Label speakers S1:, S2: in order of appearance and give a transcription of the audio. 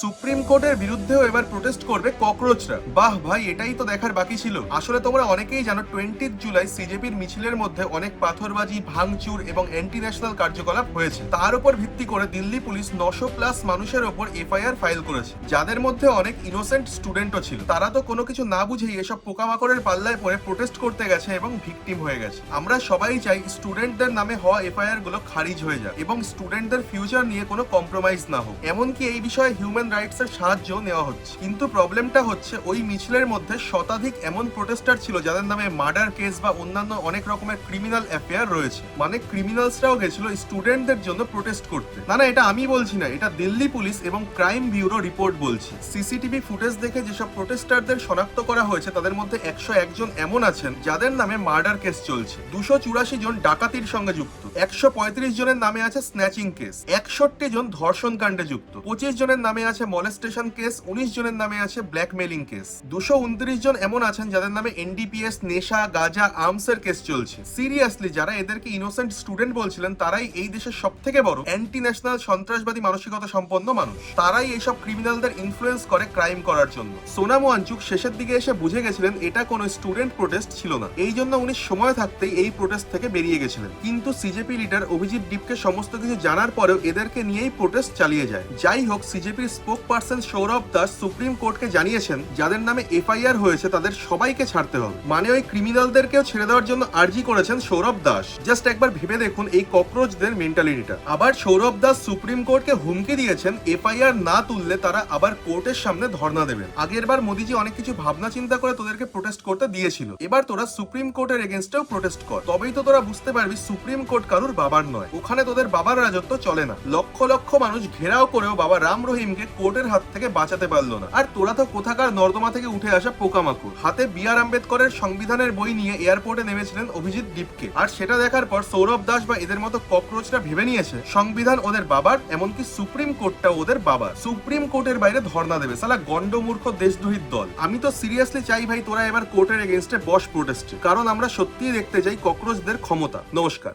S1: Supreme কোর্টের বিরুদ্ধেও এবার প্রোটেস্ট করবে ককরোচরা। বাহ ভাই, এটাই তো দেখার বাকি ছিল। আসলে তোমরা অনেকেই জানো 20 জুলাই সিজেপির মিছিলের মধ্যে অনেক পাথরবাজি, ভাঙচুর এবং অ্যান্টি ন্যাশনাল কার্যকলাপ হয়েছে। তার উপর ভিত্তি করে দিল্লি পুলিশ 900+ মানুষের ওপর এফআইআর ফাইল করেছে, যাদের মধ্যে অনেক ইনোসেন্ট স্টুডেন্টও ছিল। তারা তো কোনো কিছু না বুঝেই এসব পোকামাকড়ের পাল্লায় পড়ে প্রোটেস্ট করতে গেছে এবং ভিকটিম হয়ে গেছে। আমরা সবাই চাই স্টুডেন্টদের নামে হওয়া এফআইআর গুলো খারিজ হয়ে যায় এবং স্টুডেন্টদের ফিউচার নিয়ে কোনো কম্প্রোমাইজ না হোক। এমনকি এই বিষয়ে হিউম্যান রাইটস এর সাহায্য নেওয়া হচ্ছে। কিন্তু প্রবলেমটা হচ্ছে ওই মিছিলের মধ্যে শতাধিক এমন প্রোটেস্টার ছিল যাদের নামে মার্ডার কেস বা অন্যান্য অনেক রকমের ক্রিমিনাল অ্যাফেয়ার রয়েছে। মানে ক্রিমিনালসরাও গেছিল স্টুডেন্টদের জন্য প্রোটেস্ট করতে। না, এটা আমি বলছি না, এটা দিল্লি পুলিশ এবং ক্রাইম ব্যুরো রিপোর্ট বলছে। সিসিটিভি ফুটেজ দেখে যেসব প্রোটেস্টারদের শনাক্ত করা হয়েছে তাদের মধ্যে 101 জন এমন আছেন যাদের নামে মার্ডার কেস চলছে, 284 জন ডাকাতির সঙ্গে যুক্ত, 135 জনের নামে আছে স্ন্যাচিং কেস, 61 জন ধর্ষণ কাণ্ডে যুক্ত, 25 জনের নামে আছে মলেস্টেশন কেস, 19 জনের নামে আছে ব্ল্যাকমেলিং কেস, 229 জন এমন আছেন যাদের নামে এনডিপিএস, নেশা, গাঁজা, আর্মস এর কেস চলছে। সিরিয়াসলি, যারা এদেরকে ইনোসেন্ট স্টুডেন্ট বলছিলেন তারাই এই দেশের সব থেকে বড় অ্যান্টি ন্যাশনাল সন্ত্রাসবাদী মানসিকতা সম্পন্ন মানুষ। তারাই এইসব ক্রিমিনালদের ইনফ্লুয়েন্স করে ক্রাইম করার জন্য। সোনাম ওয়াংচুক শেষের দিকে এসে বুঝে গেছিলেন এটা কোনো স্টুডেন্ট প্রোটেস্ট ছিল না, এই জন্য উনি সময় থাকতেই এই প্রোটেস্ট থেকে বেরিয়ে গেছিলেন। কিন্তু সিজেপি লিডার অভিজিৎ ডিপকে সমস্ত কিছু জানার পরেও এদেরকে নিয়েই প্রোটেস্ট চালিয়ে যায়। যাই হোক, সিজেপির spokesperson Sourav Das supreme কোর্টকে জানিয়েছেন যাদের নামে এফআইআর হয়েছে তাদের সবাইকে ছাড়তে হবে। মানে ওই ক্রিমিনালদেরকেও ছেড়ে দেওয়ার জন্য আর্জি করেছেন সৌরভ দাস। জাস্ট একবার ভেবে দেখুন এই ককরোচদের মেন্টালিটিটা। আবার সৌরভ দাস সুপ্রিম কোর্টকে হুমকি দিয়েছেন এফআইআর না তুললে তারা আবার কোর্টের সামনে ধর্ণা দেবেন। আগের বার মোদিজি অনেক কিছু ভাবনা চিন্তা করে তোদেরকে প্রোটেস্ট করতে দিয়েছিল, এবার তোরা সুপ্রিম কোর্টের এগেনস্টেও প্রোটেস্ট কর, তবেই তো তোরা বুঝতে পারবি সুপ্রিম কোর্ট কারুর বাবার নয়। ওখানে তোদের বাবার রাজত্ব চলে না। লক্ষ লক্ষ মানুষ ঘেরাও করেও বাবা রাম রহিমকে কোর্টের হাত থেকে বাঁচাতে পারলো না। আর তোরা তো কোথাকার নর্দমা থেকে উঠে আসা পোকামাকড়। হাতে বি.আর. আম্বেদকরের সংবিধানের বই নিয়ে এয়ারপোর্টে নেমেছিলেন অভিজিৎ ডিপকে। আর সেটা দেখার পর সৌরভ দাস বা এদের মতো ককরোচরা ভেবে নিয়েছে সংবিধান ওদের বাবার, এমনকি সুপ্রিম কোর্টটাও ওদের বাবার। সুপ্রিম কোর্টের বাইরে ধর্ণা দেবে সালা গন্ডমূর্খ দেশদ্রোহীর দল। আমি তো সিরিয়াসলি চাই ভাই তোরা এবার কোর্টের এগেনস্টে বস প্রোটেস্টে, কারণ আমরা সত্যিই দেখতে যাই ককরোচদের ক্ষমতা। নমস্কার।